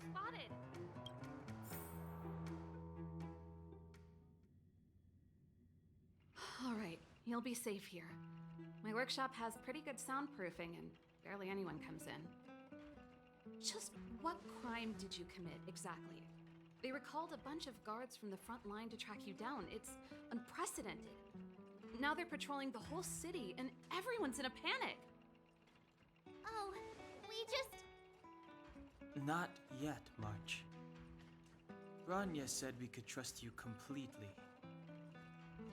Spotted! Alright, you'll be safe here. My workshop has pretty good soundproofing and barely anyone comes in. Just what crime did you commit, exactly? They recalled a bunch of guards from the front line to track you down. It's unprecedented. Now they're patrolling the whole city and everyone's in a panic! Oh, we just... Not yet, March. Rania said we could trust you completely.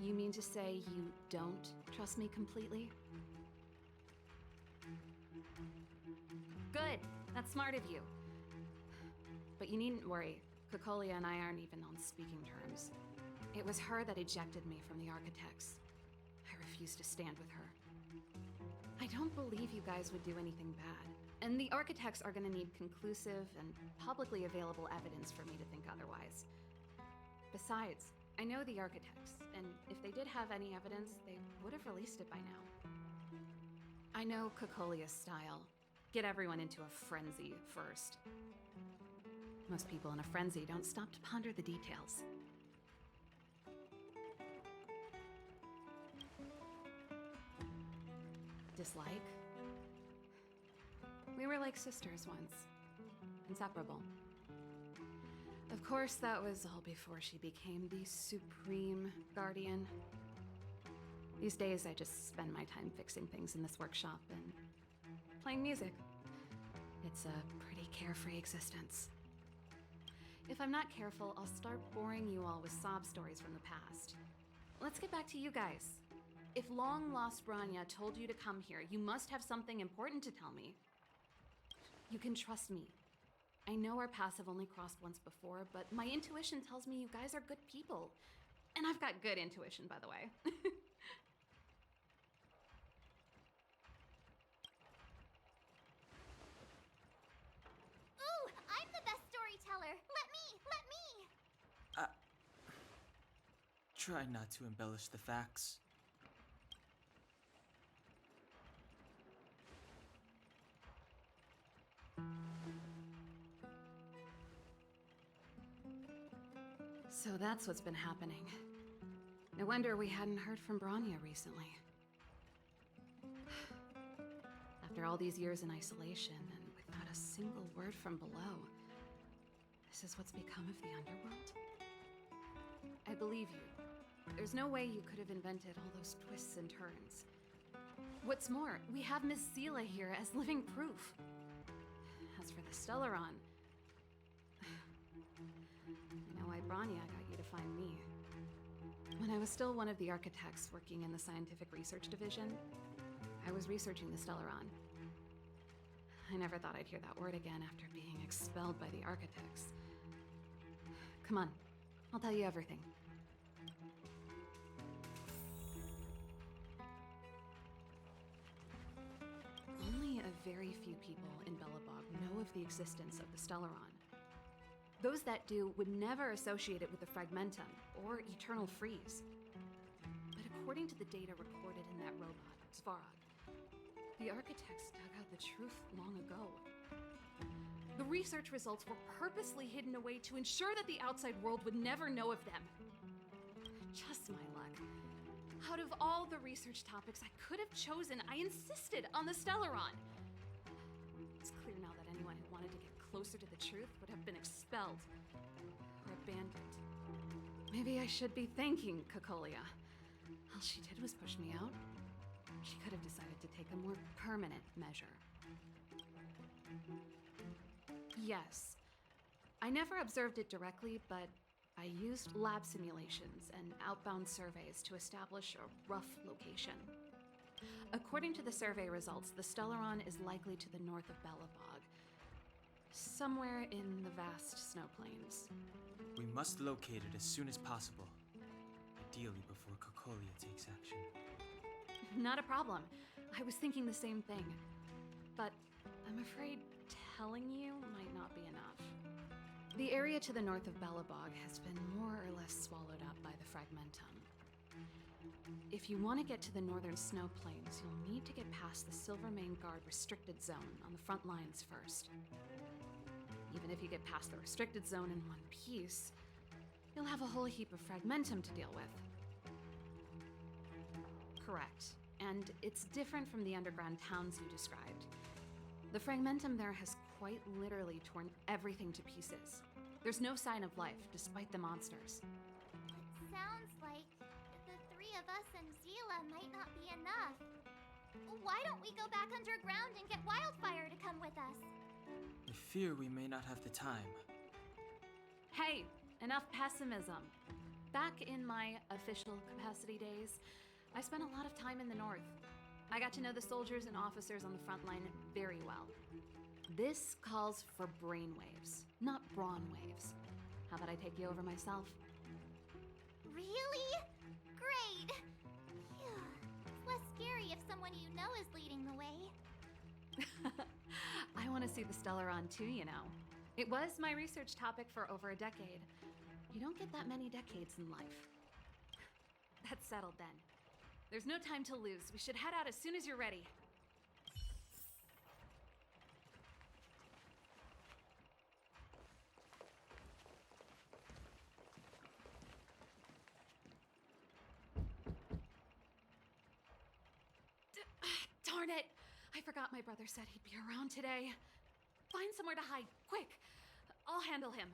You mean to say you don't trust me completely? Good! That's smart of you. But you needn't worry. Kokolia and I aren't even on speaking terms. It was her that ejected me from the Architects. I refuse to stand with her. I don't believe you guys would do anything bad. And the Architects are gonna need conclusive and publicly available evidence for me to think otherwise. Besides, I know the Architects, and if they did have any evidence, they would have released it by now. I know Kokolia's style. Get everyone into a frenzy first. Most people in a frenzy don't stop to ponder the details. Dislike? We were like sisters once. Inseparable. Of course, that was all before she became the supreme guardian. These days, I just spend my time fixing things in this workshop and playing music. It's a pretty carefree existence. If I'm not careful, I'll start boring you all with sob stories from the past. Let's get back to you guys. If long-lost Branya told you to come here, you must have something important to tell me. You can trust me. I know our paths have only crossed once before, but my intuition tells me you guys are good people. And I've got good intuition, by the way. Ooh, I'm the best storyteller! Let me! Try not to embellish the facts. So that's what's been happening. No wonder we hadn't heard from Branya recently. After all these years in isolation and without a single word from below, this is what's become of the underworld? I believe you. There's no way you could have invented all those twists and turns. What's more, we have Miss Seela here as living proof. As for the stellaron, I know why Branya got you to find me. When I was still one of the architects working in the scientific research division, I was researching the stellaron. I never thought I'd hear that word again after being expelled by the architects. Come on, I'll tell you everything. Only a very few people in Belobog know of the existence of the stellaron. Those that do would never associate it with the fragmentum or eternal freeze. But according to the data recorded in that robot, Svarog, the architects dug out the truth long ago. The research results were purposely hidden away to ensure that the outside world would never know of them. Just my luck. Out of all the research topics I could have chosen, I insisted on the stellaron. It's clear now that anyone who wanted to get closer to the truth would have been expelled or abandoned. Maybe I should be thanking Kokolia. All she did was push me out. She could have decided to take a more permanent measure. Yes, I never observed it directly, but I used lab simulations and outbound surveys to establish a rough location. According to the survey results, the stellaron is likely to the north of Belobog, somewhere in the vast snow plains. We must locate it as soon as possible. Ideally before Kokolia takes action. Not a problem. I was thinking the same thing. But I'm afraid telling you might not be enough. The area to the north of Belobog has been more or less swallowed up by the fragmentum. If you want to get to the northern snow plains, you'll need to get past the Silvermane Guard restricted zone on the front lines first. Even if you get past the restricted zone in one piece, you'll have a whole heap of fragmentum to deal with. Correct. And it's different from the underground towns you described. The fragmentum there has quite literally torn everything to pieces. There's no sign of life, despite the monsters. It sounds like the three of us and Zila might not be enough. Why don't we go back underground and get Wildfire to come with us? I fear we may not have the time. Hey, enough pessimism. Back in my official capacity days, I spent a lot of time in the north. I got to know the soldiers and officers on the front line very well. This calls for brainwaves, not brawn waves. How about I take you over myself? Really? Great! Phew. It's less scary if someone you know is leading the way. I want to see the stellaron too, you know. It was my research topic for over a decade. You don't get that many decades in life. That's settled then. There's no time to lose. We should head out as soon as you're ready. Darn it! I forgot my brother said he'd be around today. Find somewhere to hide, quick! I'll handle him.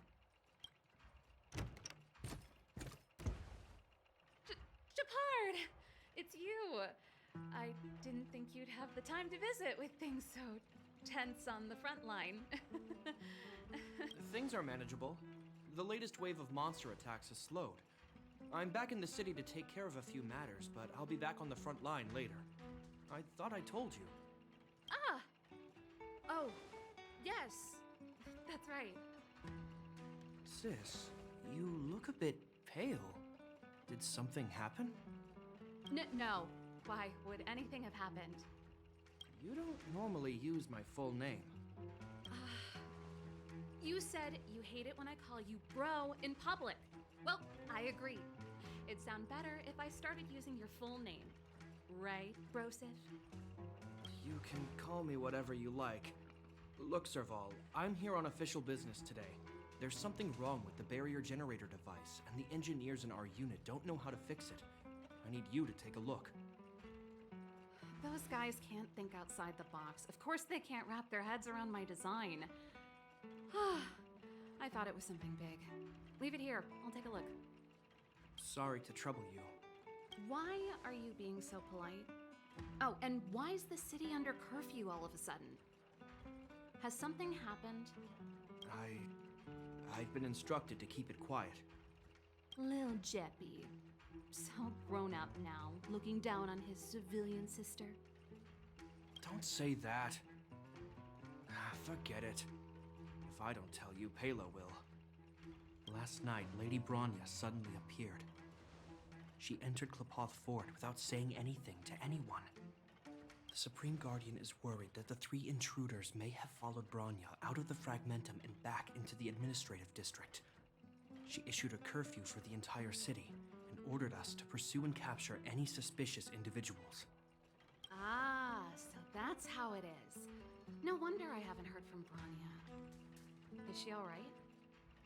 Gepard! It's you! I didn't think you'd have the time to visit with things so tense on the front line. Things are manageable. The latest wave of monster attacks has slowed. I'm back in the city to take care of a few matters, but I'll be back on the front line later. I thought I told you. Ah! Oh, yes. That's right. Sis, you look a bit pale. Did something happen? No. Why would anything have happened? You don't normally use my full name. You said you hate it when I call you bro in public. Well, I agree. It'd sound better if I started using your full name. Right, Brosif? You can call me whatever you like. Look, Serval, I'm here on official business today. There's something wrong with the barrier generator device, and the engineers in our unit don't know how to fix it. I need you to take a look. Those guys can't think outside the box. Of course they can't wrap their heads around my design. I thought it was something big. Leave it here. I'll take a look. Sorry to trouble you. Why are you being so polite? Oh, and why is the city under curfew all of a sudden? Has something happened? I've been instructed to keep it quiet. Lil Jeppy. So grown up now, looking down on his civilian sister. Don't say that. Forget it. If I don't tell you, Pela will. Last night, Lady Bronya suddenly appeared. She entered Klepoth Fort without saying anything to anyone. The Supreme Guardian is worried that the three intruders may have followed Bronya out of the Fragmentum and back into the administrative district. She issued a curfew for the entire city and ordered us to pursue and capture any suspicious individuals. Ah, so that's how it is. No wonder I haven't heard from Bronya. Is she all right?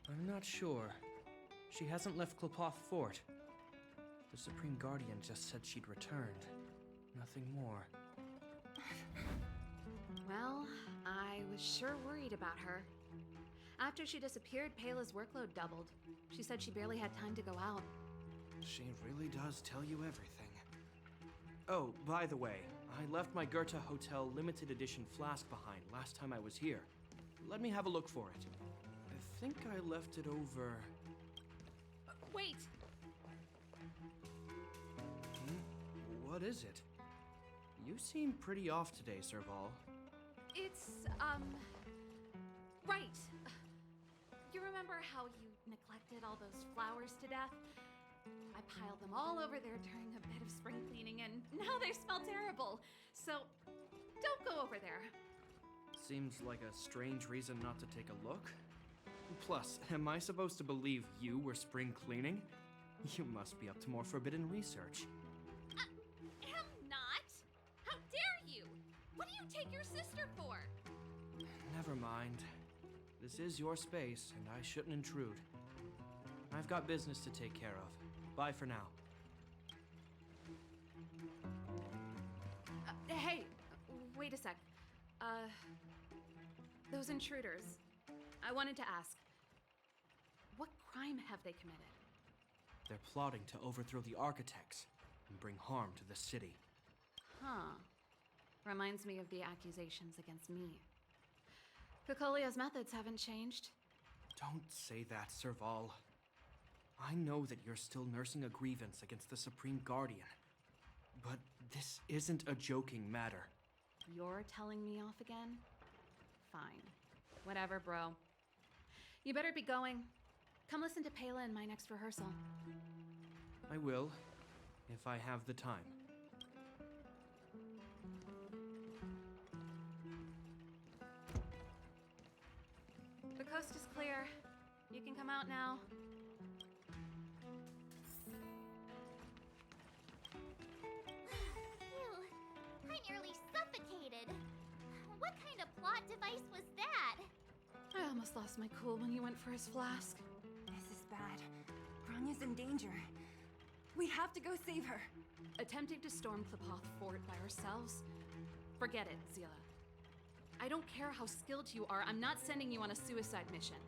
I'm not sure. She hasn't left Klepoth Fort. The Supreme Guardian just said she'd returned. Nothing more. Well, I was sure worried about her. After she disappeared, Pela's workload doubled. She said she barely had time to go out. She really does tell you everything. Oh, by the way, I left my Goethe Hotel limited edition flask behind last time I was here. Let me have a look for it. I think I left it over... Wait! What is it? You seem pretty off today, Serval. It's, right. You remember how you neglected all those flowers to death? I piled them all over there during a bit of spring cleaning, and now they smell terrible. So, don't go over there. Seems like a strange reason not to take a look. Plus, am I supposed to believe you were spring cleaning? You must be up to more forbidden research. Am not? How dare you? What do you take your sister for? Never mind. This is your space, and I shouldn't intrude. I've got business to take care of. Bye for now. Hey, wait a sec. Those intruders. I wanted to ask, what crime have they committed? They're plotting to overthrow the architects and bring harm to the city. Huh. Reminds me of the accusations against me. Cocolia's methods haven't changed. Don't say that, Serval. I know that you're still nursing a grievance against the Supreme Guardian. But this isn't a joking matter. You're telling me off again? Fine. Whatever, bro. You better be going. Come listen to Pela in my next rehearsal. I will, if I have the time. The coast is clear. You can come out now. Phew, I nearly suffocated. What kind of plot device was that? I almost lost my cool when he went for his flask. This is bad. Bronya's in danger. We have to go save her. Attempting to storm Klepoth Fort by ourselves? Forget it, Zila. I don't care how skilled you are, I'm not sending you on a suicide mission.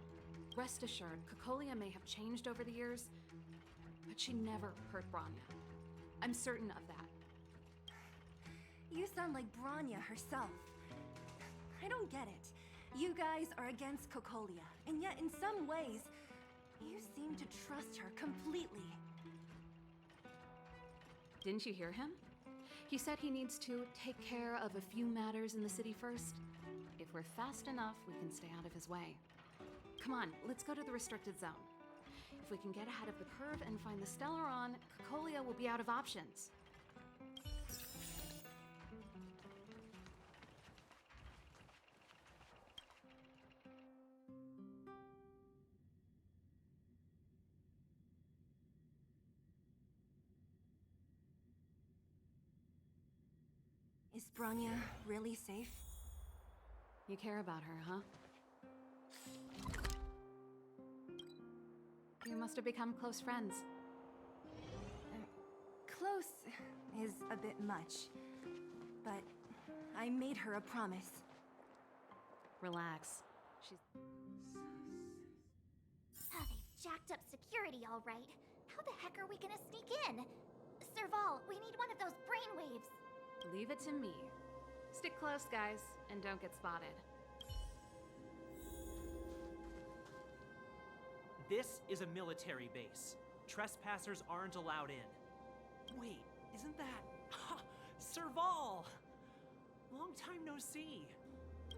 Rest assured, Cocolia may have changed over the years, but she never hurt Bronya. I'm certain of that. You sound like Bronya herself. I don't get it. You guys are against Cocolia, and yet in some ways, you seem to trust her completely. Didn't you hear him? He said he needs to take care of a few matters in the city first. If we're fast enough, we can stay out of his way. Come on, let's go to the restricted zone. If we can get ahead of the curve and find the stellaron, Cocolia will be out of options. Is Bronya really safe? You care about her, huh? You must have become close friends. Close is a bit much, but I made her a promise. Relax. She's... Oh, they've jacked up security all right. How the heck are we gonna sneak in? Serval, we need one of those brainwaves. Leave it to me. Stick close, guys, and don't get spotted. This is a military base. Trespassers aren't allowed in. Wait, isn't that... Serval! Long time no see.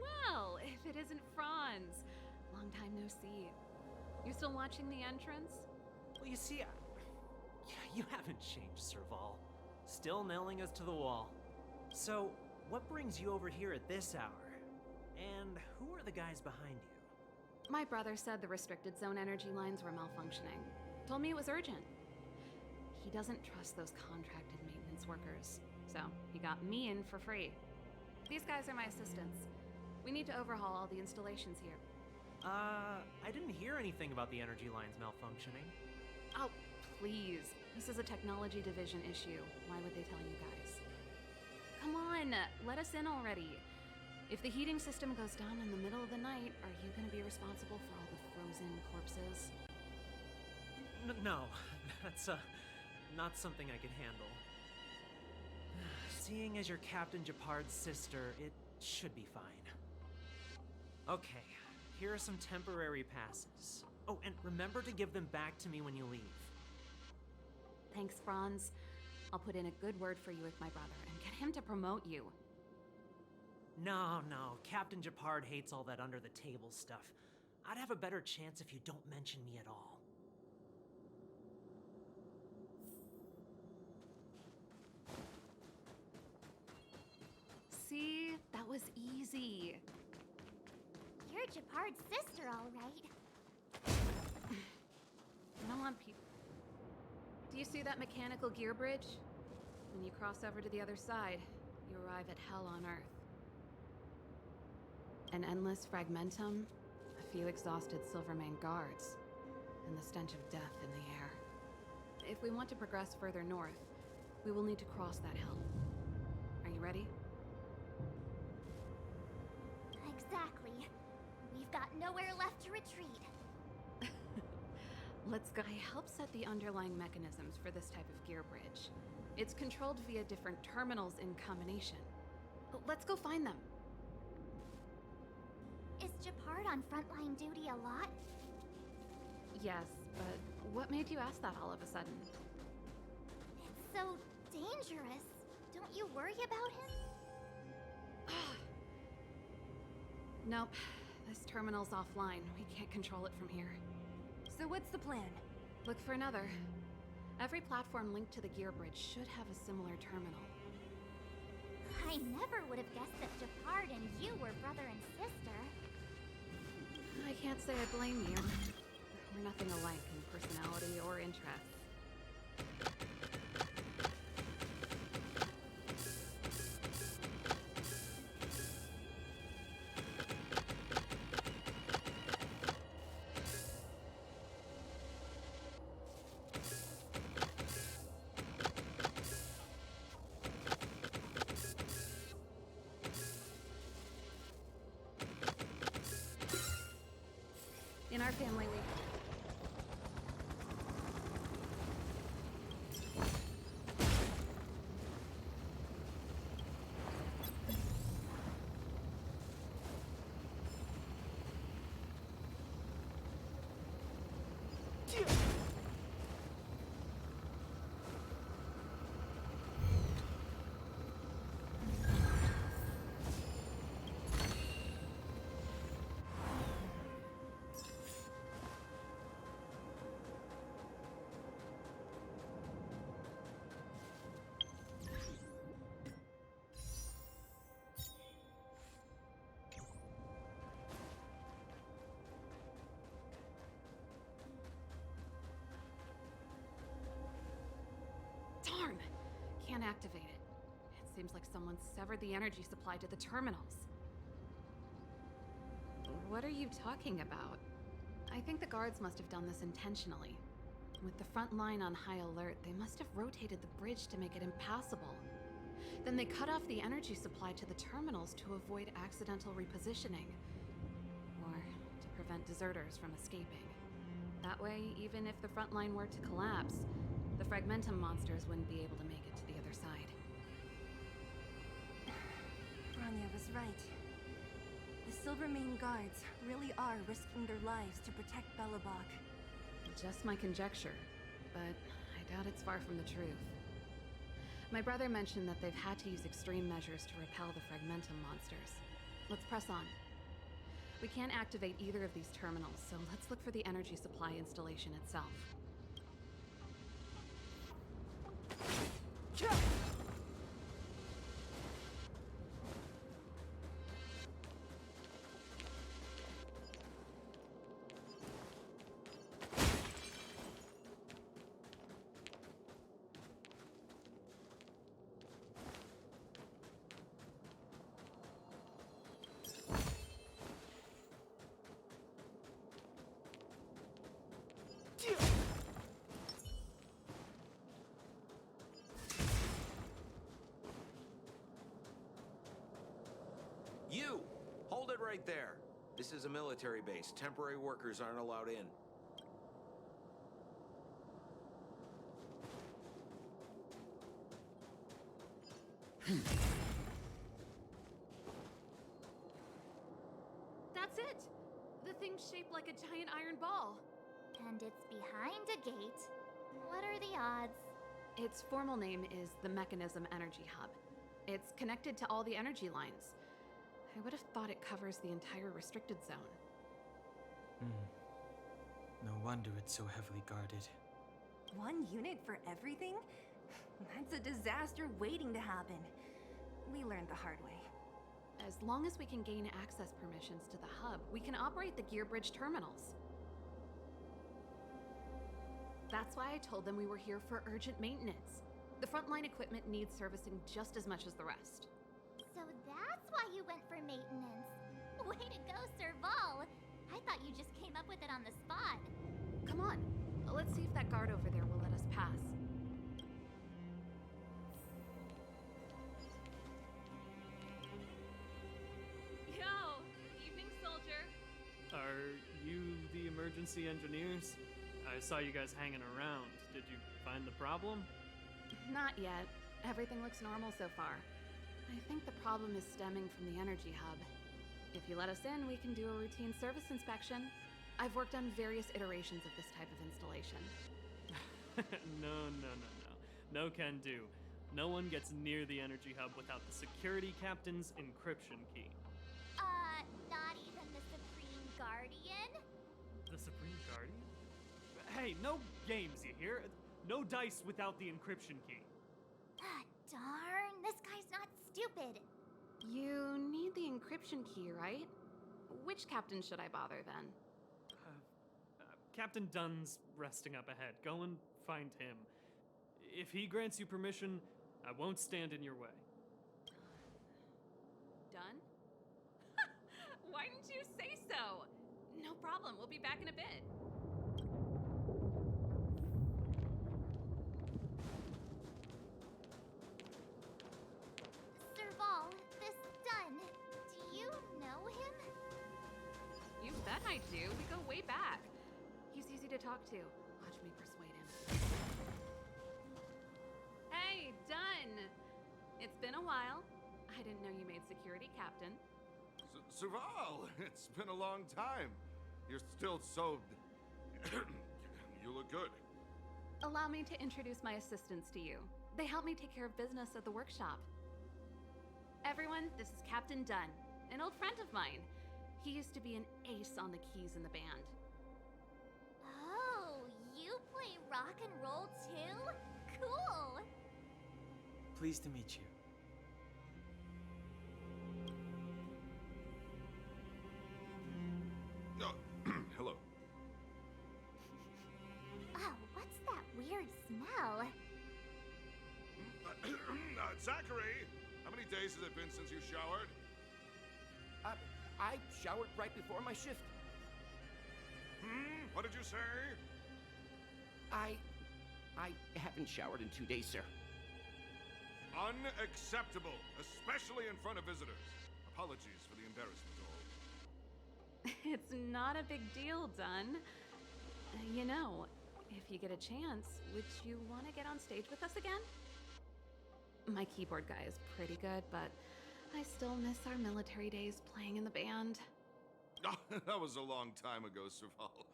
Well, if it isn't Franz. Long time no see. You still watching the entrance? Well, you see, you haven't changed, Serval. Still nailing us to the wall. So, what brings you over here at this hour? And who are the guys behind you? My brother said the restricted zone energy lines were malfunctioning. Told me it was urgent. He doesn't trust those contracted maintenance workers, so he got me in for free. These guys are my assistants. We need to overhaul all the installations here. I didn't hear anything about the energy lines malfunctioning. Oh, please. This is a technology division issue. Why would they tell you guys? Come on, let us in already. If the heating system goes down in the middle of the night, are you gonna be responsible for all the frozen corpses? No, that's, not something I can handle. Seeing as you're Captain Gepard's sister, it should be fine. Okay, here are some temporary passes. Oh, and remember to give them back to me when you leave. Thanks, Franz. I'll put in a good word for you with my brother and get him to promote you. No, Captain Gepard hates all that under-the-table stuff. I'd have a better chance if you don't mention me at all. See? That was easy. You're Gepard's sister, all right. I don't want people... Do you see that mechanical gear bridge? When you cross over to the other side, you arrive at hell on Earth. An endless fragmentum, a few exhausted Silvermane guards, and the stench of death in the air. If we want to progress further north, we will need to cross that hill. Are you ready? Exactly. We've got nowhere left to retreat. Let's go. I help set the underlying mechanisms for this type of gear bridge. It's controlled via different terminals in combination. Let's go find them. Is Gepard on frontline duty a lot? Yes, but what made you ask that all of a sudden? It's so dangerous. Don't you worry about him? Nope. This terminal's offline. We can't control it from here. So what's the plan? Look for another. Every platform linked to the gear bridge should have a similar terminal. I never would have guessed that Gepard and you were brother and sister. I can't say I blame you. We're nothing alike in personality or interests. In our family, we... Darn! Can't activate it. It seems like someone severed the energy supply to the terminals. What are you talking about? I think the guards must have done this intentionally. With the front line on high alert, they must have rotated the bridge to make it impassable. Then they cut off the energy supply to the terminals to avoid accidental repositioning. Or to prevent deserters from escaping. That way, even if the front line were to collapse, the Fragmentum monsters wouldn't be able to make it to the other side. Bronya was right. The Silvermane guards really are risking their lives to protect Belobog. Just my conjecture, but I doubt it's far from the truth. My brother mentioned that they've had to use extreme measures to repel the Fragmentum monsters. Let's press on. We can't activate either of these terminals, so let's look for the energy supply installation itself. You! Hold it right there. This is a military base. Temporary workers aren't allowed in. That's it! The thing's shaped like a giant iron ball. And it's behind a gate. What are the odds? Its formal name is the Mechanism Energy Hub. It's connected to all the energy lines. I would have thought it covers the entire restricted zone. No wonder it's so heavily guarded. One unit for everything? That's a disaster waiting to happen. We learned the hard way. As long as we can gain access permissions to the hub, we can operate the gear bridge terminals. That's why I told them we were here for urgent maintenance. The frontline equipment needs servicing just as much as the rest. So that's why you went for maintenance. Way to go, Serval! I thought you just came up with it on the spot. Come on, let's see if that guard over there will let us pass. Yo, evening, soldier. Are you the emergency engineers? I saw you guys hanging around. Did you find the problem? Not yet. Everything looks normal so far. I think the problem is stemming from the energy hub. If you let us in, we can do a routine service inspection. I've worked on various iterations of this type of installation. No. No can do. No one gets near the energy hub without the security captain's encryption key. Not even the Supreme Guardian? The Supreme Guardian? Hey, no games, you hear? No dice without the encryption key. Ah, darn, this guy's not stupid. You need the encryption key, right? Which captain should I bother then? Captain Dunn's resting up ahead. Go and find him. If he grants you permission, I won't stand in your way. Done? Why didn't you say so? No problem, we'll be back in a bit. Serval, this Dunn, do you know him? You bet I do. We go way back. He's easy to talk to. Watch me persuade him. Hey, Dunn! It's been a while. I didn't know you made security captain. Serval, it's been a long time. You're still so... You look good. Allow me to introduce my assistants to you. They help me take care of business at the workshop. Everyone, this is Captain Dunn, an old friend of mine. He used to be an ace on the keys in the band. Oh, you play rock and roll too? Cool! Pleased to meet you. Oh, hello. Oh, what's that weird smell? Zachary, how many days has it been since you showered? I showered right before my shift. What did you say? I haven't showered in 2 days, sir. Unacceptable, especially in front of visitors. Apologies for the embarrassment, all. It's not a big deal, Dunn. You know, if you get a chance, would you want to get on stage with us again? My keyboard guy is pretty good, but I still miss our military days playing in the band. That was a long time ago, Serval.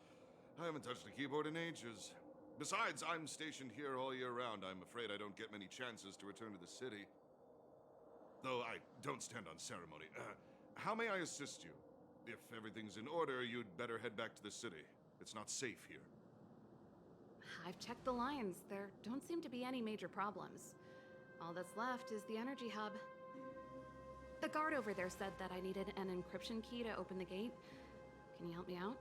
I haven't touched a keyboard in ages. Besides, I'm stationed here all year round. I'm afraid I don't get many chances to return to the city. Though I don't stand on ceremony. How may I assist you? If everything's in order, you'd better head back to the city. It's not safe here. I've checked the lines. There don't seem to be any major problems. All that's left is the energy hub. The guard over there said that I needed an encryption key to open the gate. Can you help me out?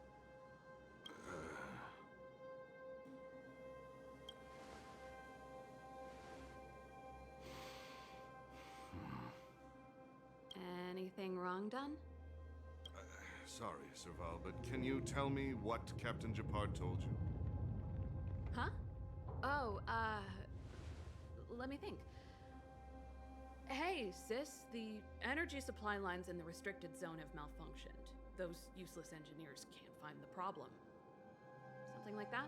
Anything wrong, Dunn? Sorry, Serval, but can you tell me what Captain Gepard told you? Huh? Oh, let me think. Hey, sis, the energy supply lines in the restricted zone have malfunctioned. Those useless engineers can't find the problem. Something like that?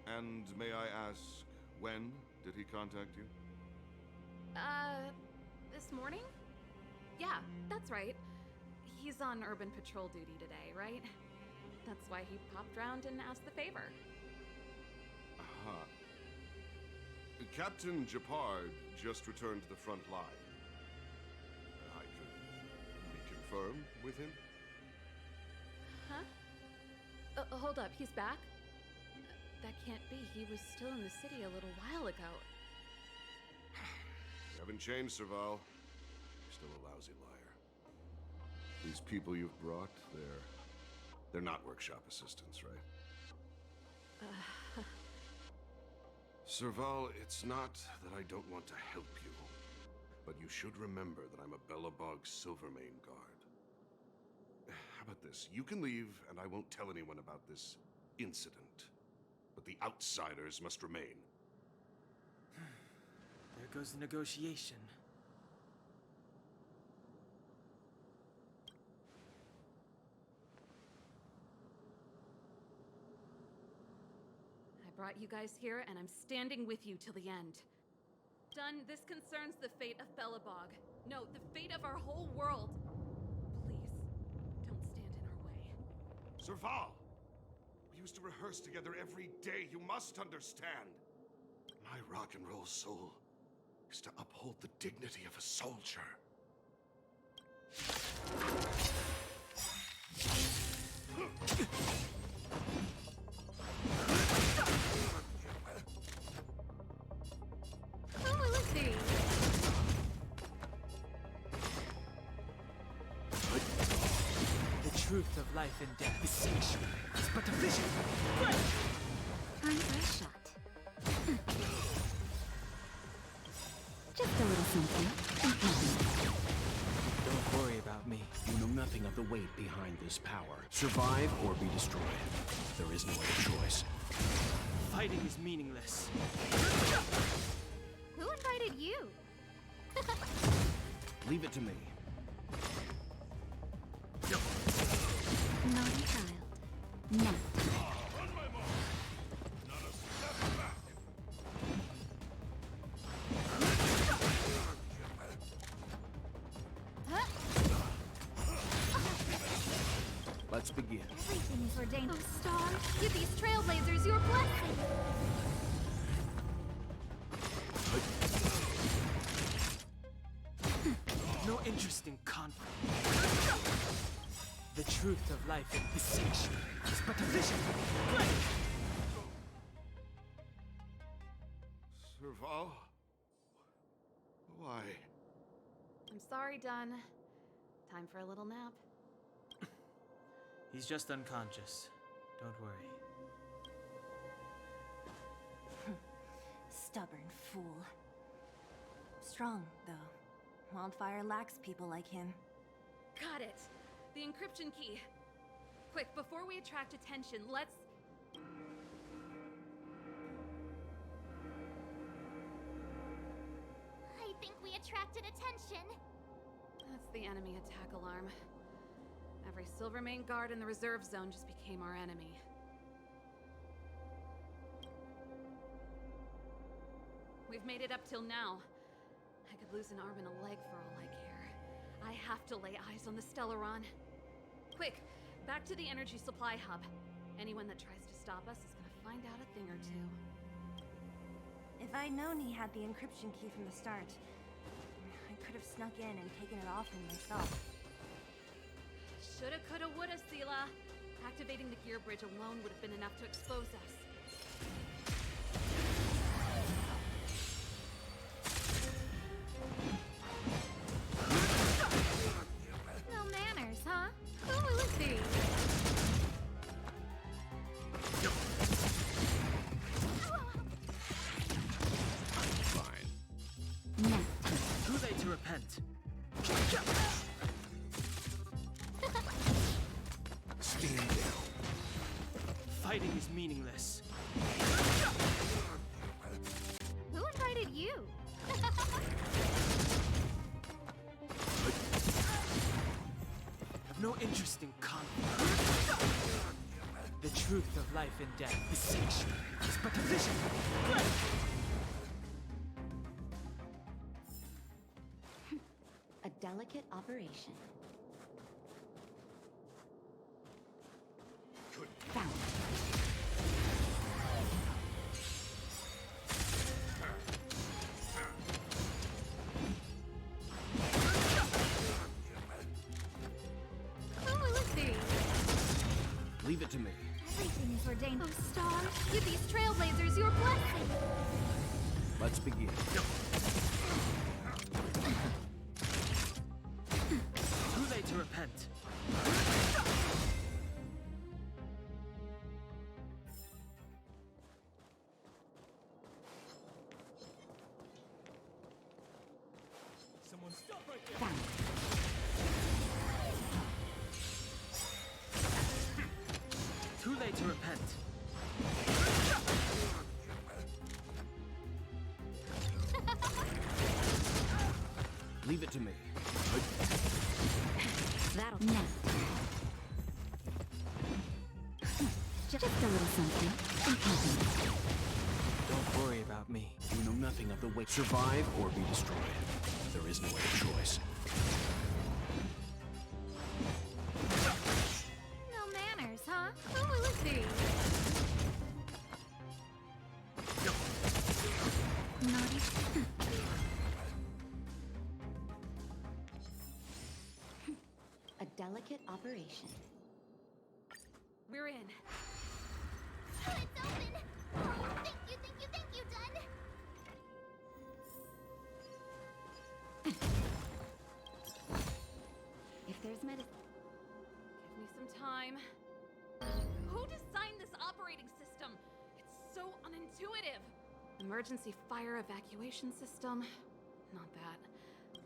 And may I ask, when did he contact you? This morning? Yeah, that's right. He's on urban patrol duty today, right? That's why he popped round and asked the favor. Aha. Captain Gepard just returned to the front line. I could reconfirm with him? Huh? Hold up, he's back? That can't be. He was still in the city a little while ago. You haven't changed, Serval. You're still a lousy liar. These people you've brought, they're not workshop assistants, right? Serval, it's not that I don't want to help you, but you should remember that I'm a Belobog Silvermane guard. how about this? You can leave, and I won't tell anyone about this incident. But the outsiders must remain. There goes the negotiation. I brought you guys here, and I'm standing with you till the end. Dunn, this concerns the fate of Belobog. No, the fate of our whole world. Please, don't stand in our way. Serval! We used to rehearse together every day. You must understand. My rock and roll soul is to uphold the dignity of a soldier. Who will it be? The truth of life and death is but a vision. Time for a shot. Just a little something. Don't worry about me. You know nothing of the weight behind this power. Survive or be destroyed. There is no other choice. Fighting is meaningless. Who invited you? Leave it to me. Naughty child. No. Let's begin. Everything is ordained. Oh, Star, give these trailblazers your blessing. No interest in conflict. The truth of life and distinction is but a vision. Serval? Why? I'm sorry, Dunn. Time for a little nap. He's just unconscious. Don't worry. Stubborn fool. Strong, though. Wildfire lacks people like him. Got it. The encryption key. Quick, before we attract attention, let's... I think we attracted attention. That's the enemy attack alarm. Every Silvermane guard in the reserve zone just became our enemy. We've made it up till now. I could lose an arm and a leg for all I care. I have to lay eyes on the stellaron. Quick, back to the energy supply hub. Anyone that tries to stop us is gonna find out a thing or two. If I'd known he had the encryption key from the start, I could have snuck in and taken it off him myself. Shoulda, coulda, woulda, Sela. Activating the gear bridge alone would have been enough to expose us. No manners, huh? Who will it be? Fine. No. Too late to repent. Stand down. Fighting is meaningless. Who invited you? Have no interest in conflict. The truth of life and death is but a vision. A delicate operation. Found. Who will it be? Leave it to me. Everything is ordained. Oh, Star, give these trailblazers your blessing. Let's begin. Too late to repent. Found. to me. That'll now. Just a little something. In company. Don't worry about me. You know nothing of the way. Survive or be destroyed. There is no other choice. No manners, huh? Who will it be? Naughty. A delicate operation. We're in. Oh, it's open! Oh, thank you, Dunn! If there's medicine. Give me some time. Who designed this operating system? It's so unintuitive. Emergency fire evacuation system? Not that.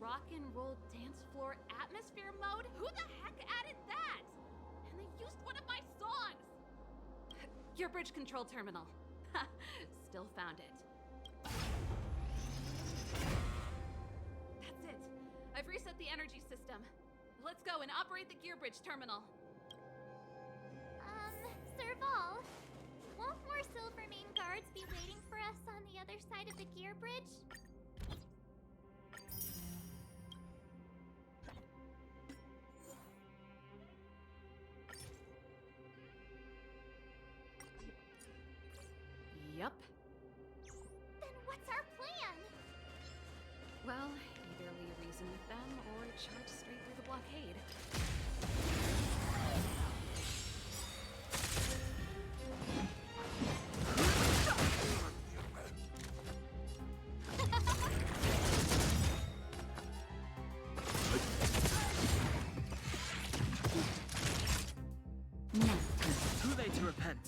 Rock and roll dance floor atmosphere mode? Who the heck added that? And they used one of my songs! Gear bridge control terminal. Ha! Still found it. That's it. I've reset the energy system. Let's go and operate the gear bridge terminal. Serval, won't more Silvermane guards be waiting for us on the other side of the gear bridge? Yup. Then what's our plan? Well, either we reason with them or charge straight through the blockade. Too late to repent.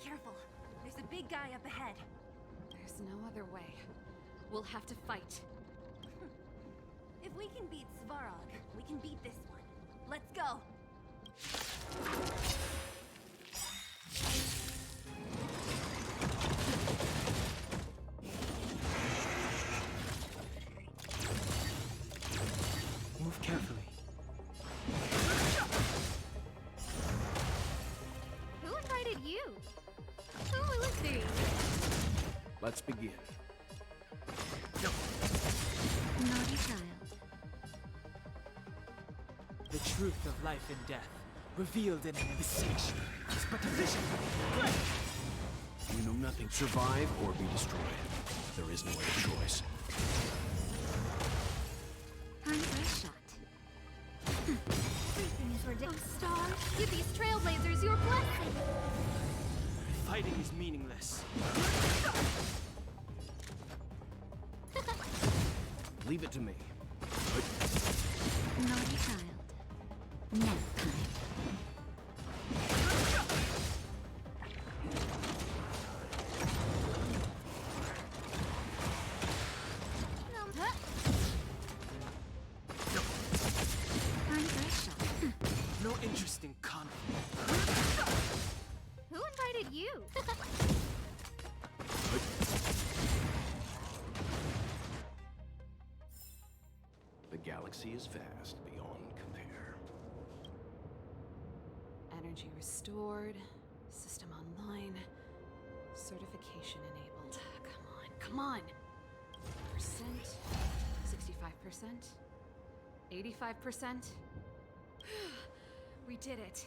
Careful. There's a big guy up ahead. There's no other way. We'll have to fight. If we can beat Svarog, we can beat this one. Let's go! Move carefully. Who invited you? Who will it be? Let's begin. Naughty child. The truth of life and death, revealed in an invitation, is but a vision. You know nothing. Survive or be destroyed. There is no other choice. Time for a shot. Everything is ridiculous. Oh, Star, give these trailblazers your blessing! Fighting is meaningless. Leave it to me. Naughty child. Nap time. Time for a shot. No interest in conflict. Who invited you? The galaxy is vast beyond compare. Energy restored. System online. Certification enabled. Come on. Percent. 65%. 85%. We did it.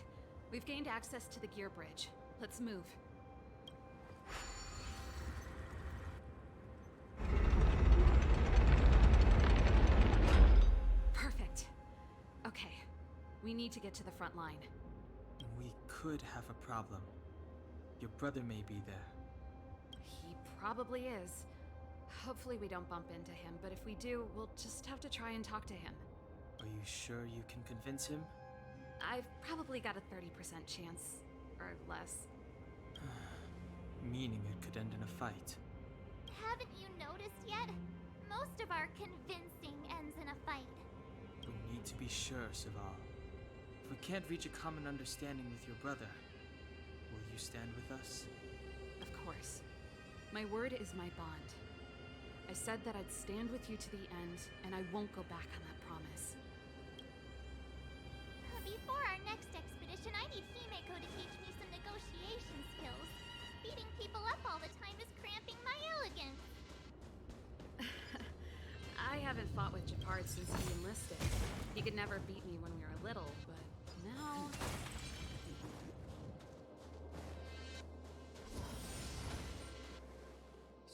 We've gained access to the gear bridge. Let's move. Perfect. Okay. We need to get to the front line. We could have a problem. Your brother may be there. He probably is. Hopefully we don't bump into him, but if we do, we'll just have to try and talk to him. Are you sure you can convince him? I've probably got a 30% chance. Or less. Meaning it could end in a fight. Haven't you noticed yet? Most of our convincing ends in a fight. We need to be sure, Serval. If we can't reach a common understanding with your brother, will you stand with us? Of course. My word is my bond. I said that I'd stand with you to the end, and I won't go back on that promise. Before our next expedition, I need Himeko to teach me some negotiation skills. Beating people up all the time is cramping my elegance. I haven't fought with Gepard since he enlisted. He could never beat me when we were little, but now...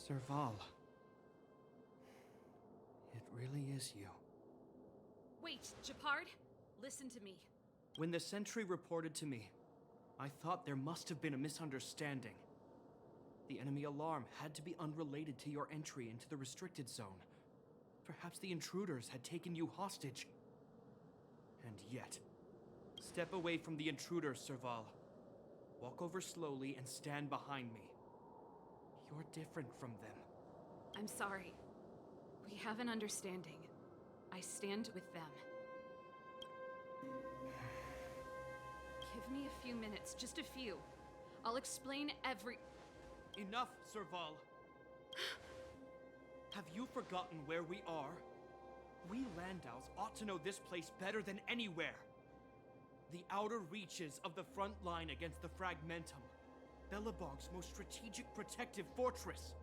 Serval. It really is you. Wait, Gepard, listen to me. When the sentry reported to me, I thought there must have been a misunderstanding. The enemy alarm had to be unrelated to your entry into the restricted zone. Perhaps the intruders had taken you hostage. And yet, step away from the intruders, Serval. Walk over slowly and stand behind me. You're different from them. I'm sorry. We have an understanding. I stand with them. Give me a few minutes, just a few. I'll explain every... Enough, Serval. Have you forgotten where we are? We Landaus ought to know this place better than anywhere. The outer reaches of the front line against the Fragmentum. Belobog's most strategic protective fortress.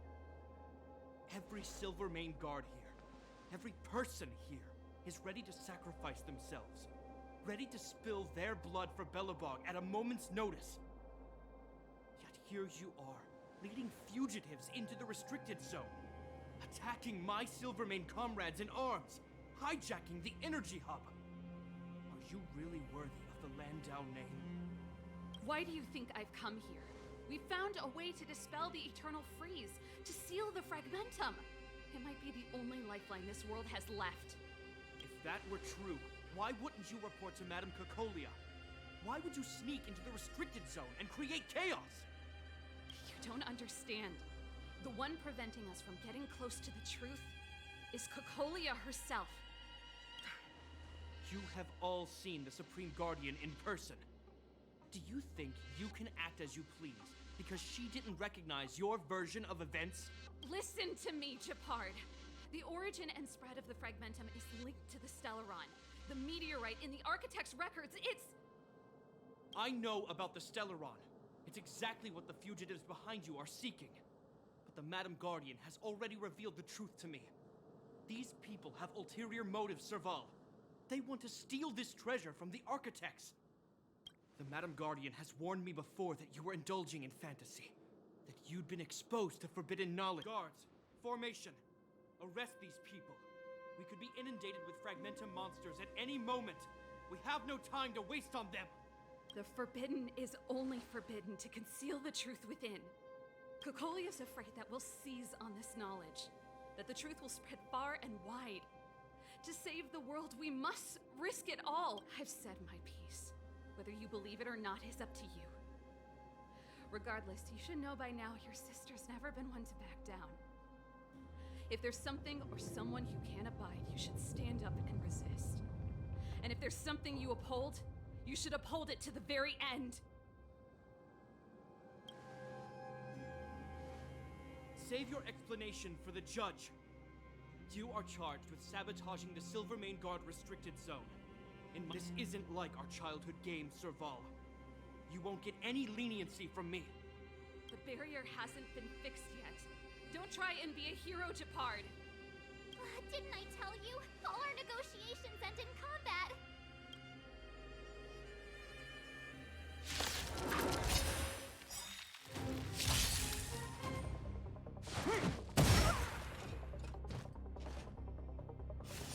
Every Silvermane guard here, every person here, is ready to sacrifice themselves. Ready to spill their blood for Belobog at a moment's notice. Yet here you are, leading fugitives into the restricted zone. Attacking my Silvermane comrades in arms, hijacking the energy hub. Are you really worthy of the Landau name? Why do you think I've come here? We found a way to dispel the eternal freeze, to seal the Fragmentum. It might be the only lifeline this world has left. If that were true, why wouldn't you report to Madame Cocolia? Why would you sneak into the restricted zone and create chaos? You don't understand. The one preventing us from getting close to the truth is Cocolia herself. You have all seen the Supreme Guardian in person. Do you think you can act as you please because she didn't recognize your version of events? Listen to me, Gepard. The origin and spread of the Fragmentum is linked to the stellaron. The meteorite in the Architect's records, it's... I know about the stellaron. It's exactly what the fugitives behind you are seeking. But the Madam Guardian has already revealed the truth to me. These people have ulterior motives, Serval. They want to steal this treasure from the Architects. The Madam Guardian has warned me before that you were indulging in fantasy. That you'd been exposed to forbidden knowledge. Guards, formation. Arrest these people. We could be inundated with Fragmentum monsters at any moment. We have no time to waste on them. The forbidden is only forbidden to conceal the truth within. Cocolia's afraid that we'll seize on this knowledge. That the truth will spread far and wide. To save the world, we must risk it all. I've said my piece. Whether you believe it or not is up to you. Regardless, you should know by now your sister's never been one to back down. If there's something or someone you can't abide, you should stand up and resist. And if there's something you uphold, you should uphold it to the very end. Save your explanation for the judge. You are charged with sabotaging the Silvermane Guard restricted zone. And this isn't like our childhood game, Serval. You won't get any leniency from me. The barrier hasn't been fixed yet. Don't try and be a hero, Gepard. Didn't I tell you? All our negotiations end in combat.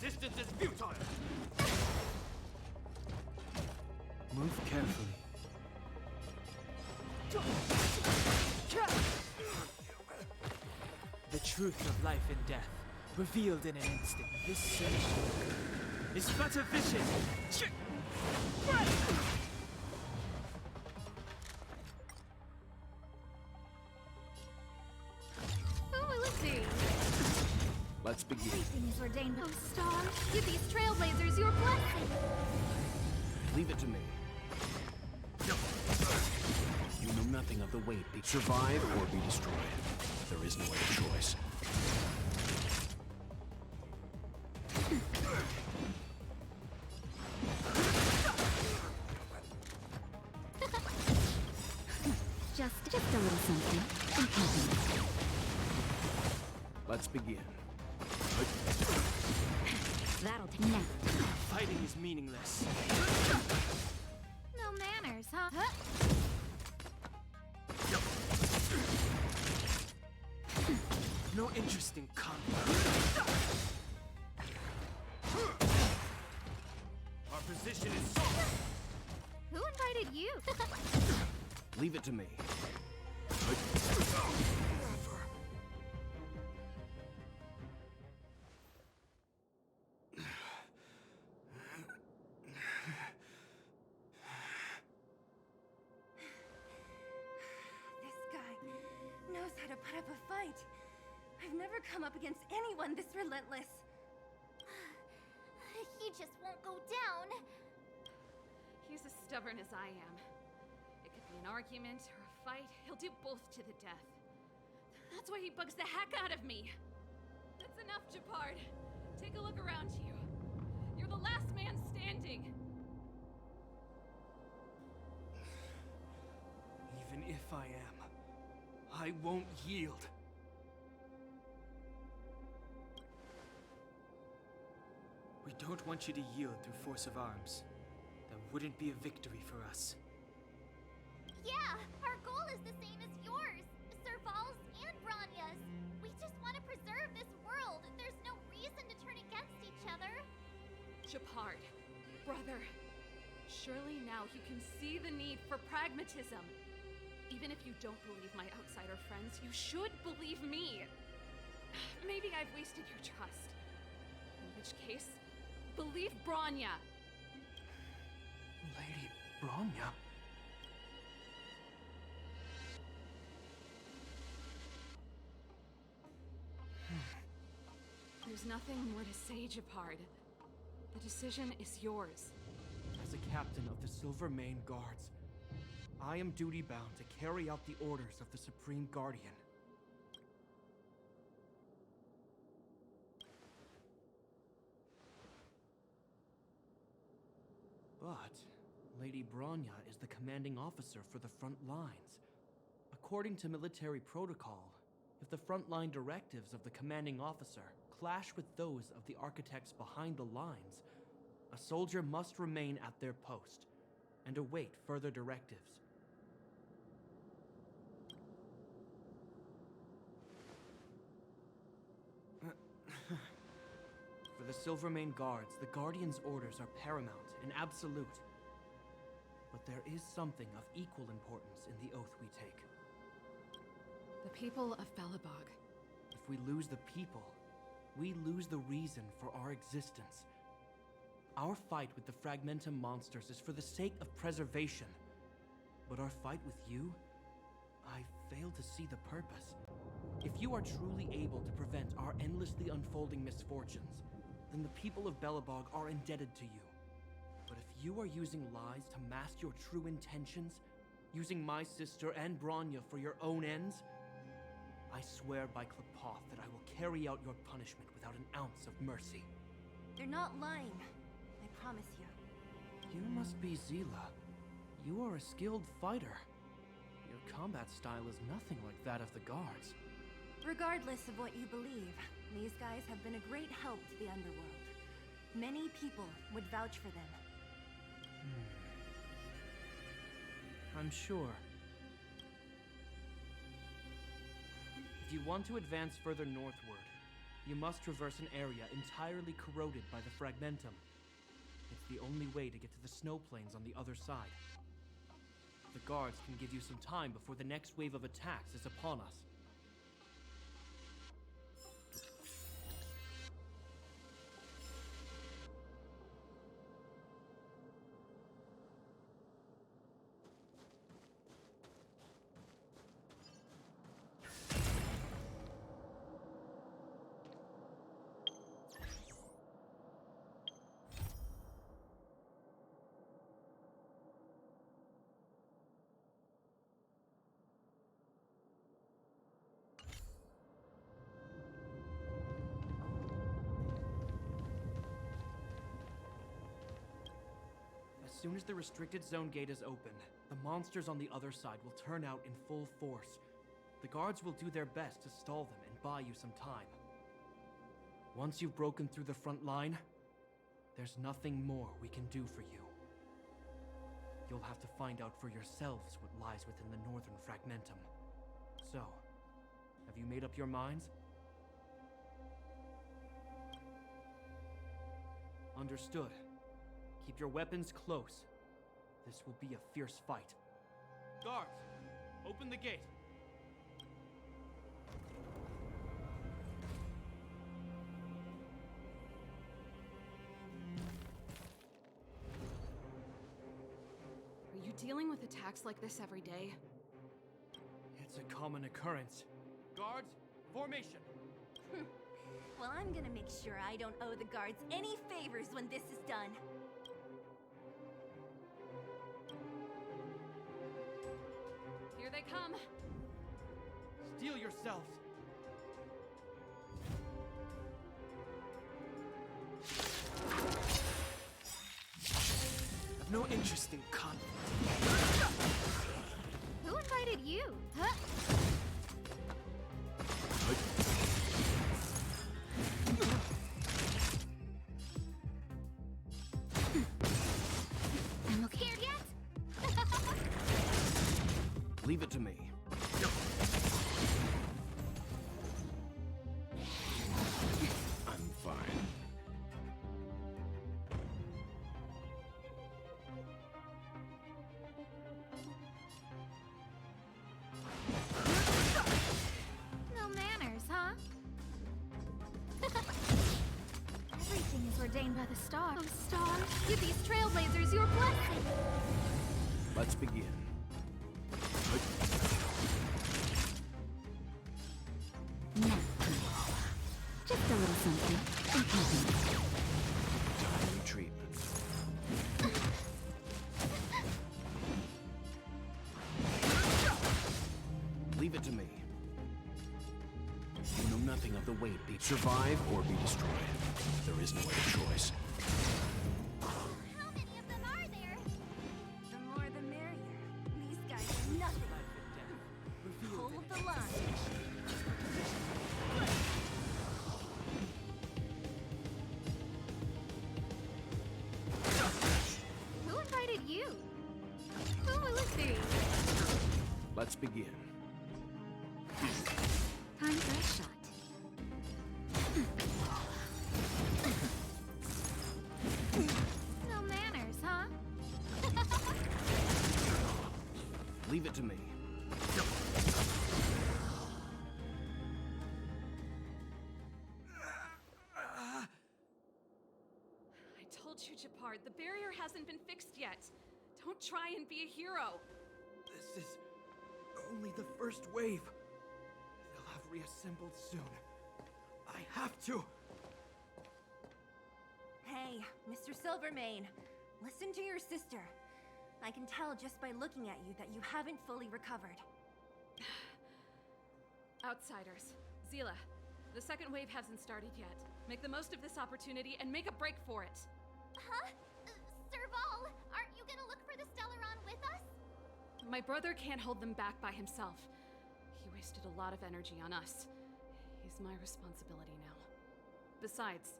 Resistance is futile! Move carefully. The truth of life and death, revealed in an instant. This search is but a vision. Who will it be? Let's begin. rainbow. Oh, Star, give these trailblazers your blessing. Leave it to me. You know nothing of the weight. Survive or be destroyed. There is no other choice. Just a little something. And happiness. Let's begin. That'll take now. Fighting is meaningless. No manners, huh? No interest in combat. Our position is solid. Who invited you? Leave it to me. This guy knows how to put up a fight. I've never come up against anyone this relentless. He just won't go down. He's as stubborn as I am. It could be an argument or a fight. He'll do both to the death. That's why he bugs the heck out of me. That's enough, Gepard. Take a look around you. You're the last man standing. Even if I am, I won't yield. We don't want you to yield through force of arms. That wouldn't be a victory for us. Yeah, our goal is the same as yours. Serval's and Bronya's. We just want to preserve this world. There's no reason to turn against each other. Gepard, brother, surely now you can see the need for pragmatism. Even if you don't believe my outsider friends, you should believe me. Maybe I've wasted your trust. In which case, believe Bronya. Lady Bronya? There's nothing more to say, Gepard. The decision is yours. As a captain of the Silver Mane Guards, I am duty-bound to carry out the orders of the Supreme Guardian. But Lady Bronya is the commanding officer for the front lines. According to military protocol, if the frontline directives of the commanding officer clash with those of the architects behind the lines, a soldier must remain at their post and await further directives. For the Silvermane Guards, the Guardian's orders are paramount and absolute. But there is something of equal importance in the oath we take. The people of Belobog. If we lose the people, we lose the reason for our existence. Our fight with the Fragmentum monsters is for the sake of preservation. But our fight with you, I fail to see the purpose. If you are truly able to prevent our endlessly unfolding misfortunes, then the people of Belobog are indebted to you. But if you are using lies to mask your true intentions, using my sister and Bronya for your own ends, I swear by Klepoth that I will carry out your punishment without an ounce of mercy. They're not lying. I promise you. You must be Zila. You are a skilled fighter. Your combat style is nothing like that of the guards. Regardless of what you believe, these guys have been a great help to the underworld. Many people would vouch for them. I'm sure. If you want to advance further northward, you must traverse an area entirely corroded by the Fragmentum. It's the only way to get to the snow plains on the other side. The guards can give you some time before the next wave of attacks is upon us. soon as the restricted zone gate is open, the monsters on the other side will turn out in full force. The guards will do their best to stall them and buy you some time. Once you've broken through the front line, there's nothing more we can do for you. You'll have to find out for yourselves what lies within the northern fragmentum. So, have you made up your minds? Understood. Keep your weapons close. This will be a fierce fight. Guards, open the gate. Are you dealing with attacks like this every day? It's a common occurrence. Guards, formation. Well, I'm gonna make sure I don't owe the guards any favors when this is done. Here they come. Steel yourselves. I've no interest in conflict. Who invited you? Huh? I'm okay here yet? Leave it to me. I'm fine. No manners, huh? Everything is ordained by the stars. Oh, stars, give these trailblazers your blessing. Let's begin. Now, just a little something. Important. Timely treatment. Leave it to me. You know nothing of the weight. Survive or be destroyed. There is no other choice. How many of them are there? The more the merrier. These guys are nothing. Hold the line. Who invited you? Who will it be? Let's begin. Time for a shot. No manners, huh? Leave it to me. I told you, Gepard, the barrier hasn't been fixed yet. Don't try and be a hero. This is only the first wave. They'll have reassembled soon. I have to. Hey, Mr. Silvermane, listen to your sister. I can tell just by looking at you that you haven't fully recovered. Outsiders. Zila, the second wave hasn't started yet. Make the most of this opportunity and make a break for it. Huh? Serval, aren't you gonna look for the stellaron with us? My brother can't hold them back by himself. He wasted a lot of energy on us. He's my responsibility now. Besides,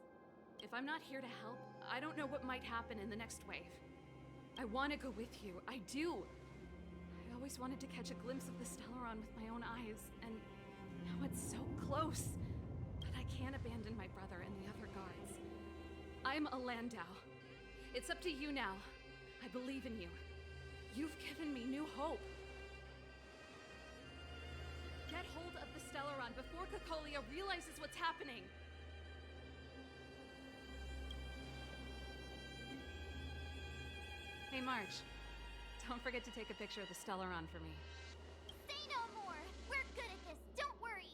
if I'm not here to help, I don't know what might happen in the next wave. I want to go with you. I do. I always wanted to catch a glimpse of the stellaron with my own eyes, and now it's so close. But I can't abandon my brother and the other guards. I'm a Landau. It's up to you now. I believe in you. You've given me new hope. Get hold of the stellaron before Cocolia realizes what's happening. Hey, March. Don't forget to take a picture of the stellaron for me. Say no more! We're good at this, don't worry!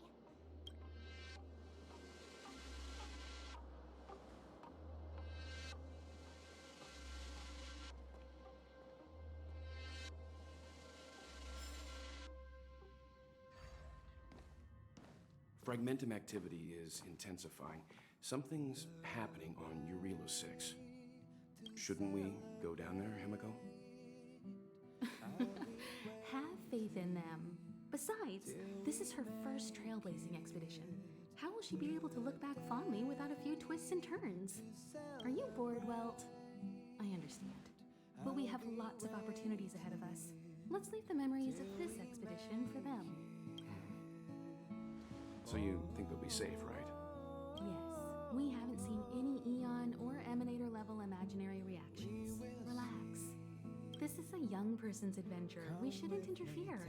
Fragmentum activity is intensifying. Something's happening on Eurilo 6. Shouldn't we go down there, Himiko? Have faith in them. Besides, this is her first trailblazing expedition. How will she be able to look back fondly without a few twists and turns? Are you bored, Welt? I understand. But we have lots of opportunities ahead of us. Let's leave the memories of this expedition for them. So you think they'll be safe, right? Yes, we haven't seen any Eon or Emanator level imaginary reactions. Relax. This is a young person's adventure. We shouldn't interfere.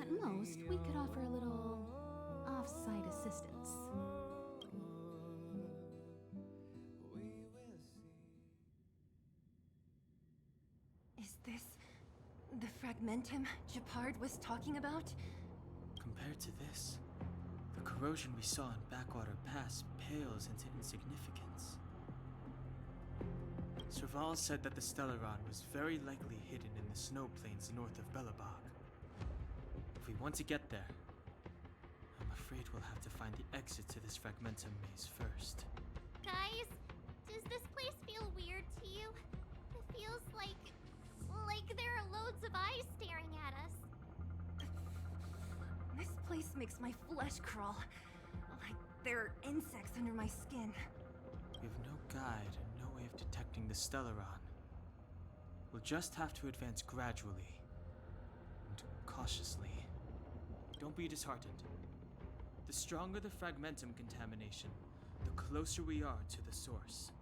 At most, we could offer a little off-site assistance. Is this the fragmentum Gepard was talking about? Compared to this, the corrosion we saw in Backwater Pass pales into insignificance. Serval said that the stellaron was very likely hidden in the snow plains north of Belobog. If we want to get there, I'm afraid we'll have to find the exit to this fragmentum maze first. Guys, does this place feel weird to you? It feels like there are loads of eyes staring at us. This place makes my flesh crawl. Like there are insects under my skin. We have no guide and no way of detecting the stellaron. We'll just have to advance gradually and cautiously. Don't be disheartened. The stronger the fragmentum contamination, the closer we are to the source.